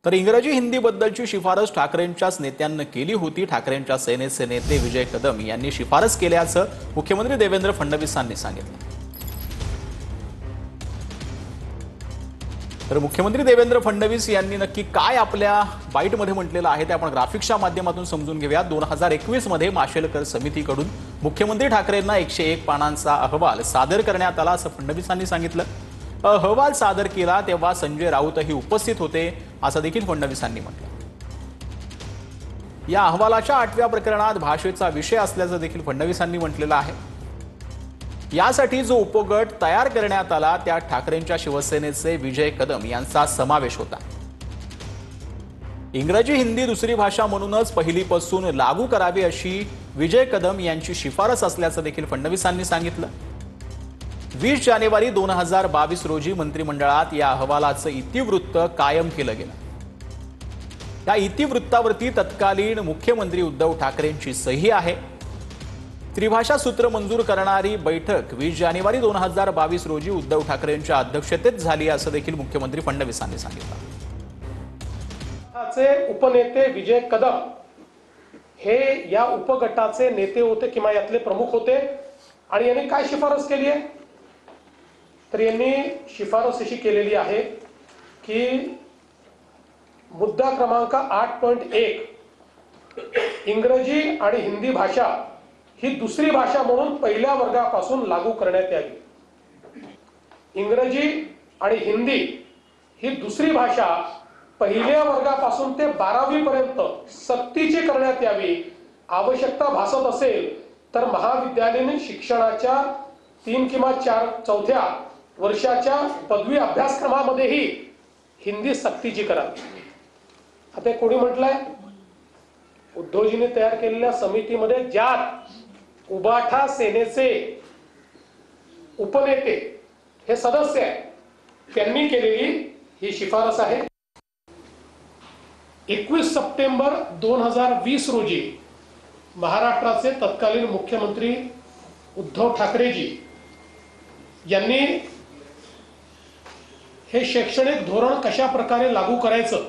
तर इंग्रजी हिंदी बद्दलची शिफारस ठाकरेंच्याच नेत्यांनी केली होती। ठाकरेंच्या सेनेचे नेते विजय कदम यांनी शिफारस केल्याचं मुख्यमंत्री देवेंद्र फडणवीसांनी सांगितलं। तर मुख्यमंत्री देवेंद्र फडणवीस यांनी नक्की काय आपल्या बाईटमध्ये म्हटलेलं आहे ते आपण ग्राफिक्सच्या माध्यमातून समजून घेऊया। 2021 मध्ये माशेलकर समितीकडून मुख्यमंत्री ठाकरेंना 101 पानांचा अहवाल सादर करण्यात आला असं फडणवीसांनी सांगितलं। अहवाल सादर केला तेव्हा संजय राऊतही उपस्थित होते असं देखील फडणवीसांनी म्हटलं। या अहवालाच्या 8व्या प्रकरणात भाषेचा विषय असल्याचं देखील फडणवीसांनी म्हटलेलं आहे। यासाठी जो उपगट तयार करण्यात आला त्यात ठाकरेंच्या शिवसेनेचे विजय कदम यांचा समावेश होता। इंग्रजी हिंदी दुसरी भाषा म्हणूनच पहिलीपासून लागू करावी अशी विजय कदम यांची शिफारस असल्याचं देखील फडणवीसांनी सांगितलं। 20 जानेवारी 2022 रोजी मंत्रिमंडळात या अहवालाचं इतिवृत्त कायम केलं गेलं। या इतिवृत्तावरती तत्कालीन मुख्यमंत्री उद्धव ठाकरेंची सही आहे। त्रिभाषा सूत्र मंजूर करणारी बैठक 20 जानेवारी 2022 रोजी उद्धव ठाकरेंच्या अध्यक्षतेत झाली असं देखील मुख्यमंत्री फडणवीसांनी सांगितलं। उपनेते विजय कदम हे या उपगटाचे नेते होते किंवा यातले प्रमुख होते आणि यांनी काय शिफारस केली आहे तर यांनी शिफारस अशी केलेली आहे की मुद्दा क्रमांक 8.1 इंग्रजी आणि हिंदी भाषा ही दुसरी भाषा म्हणून पहिल्या वर्गापासून लागू करण्यात यावी। इंग्रजी आणि हिंदी ही दुसरी भाषा पहिल्या वर्गापासून ते 12वी पर्यंत सक्तीची करण्यात यावी। आवश्यकता भासत असेल तर महाविद्यालयीन शिक्षणाच्या 3 किंवा 4 चौथ्या वर्षाच्या पदवी अभ्यासक्रमामध्येही हिंदी सक्तीची करावी। आता कोणी म्हटलंय उद्धवजींनी तयार केलेल्या समितीमध्ये ज्यात उबाठा सेनेचे उपनेते हे सदस्य आहेत त्यांनी केलेली ही शिफारस आहे। 21 सप्टेंबर 2020 रोजी महाराष्ट्राचे तत्कालीन मुख्यमंत्री उद्धव ठाकरेजी यांनी हे शैक्षणिक धोरण कशा प्रकारे लागू करायचं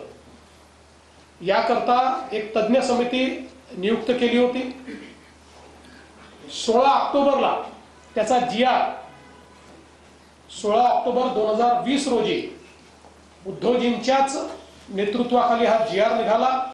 याकरता एक तज्ञ समिती नियुक्त केली होती। 16 ऑक्टोबरला त्याचा GR 16 ऑक्टोबर 2020 रोजी उद्धवजींच्याच नेतृत्वाखाली हा GR निघाला।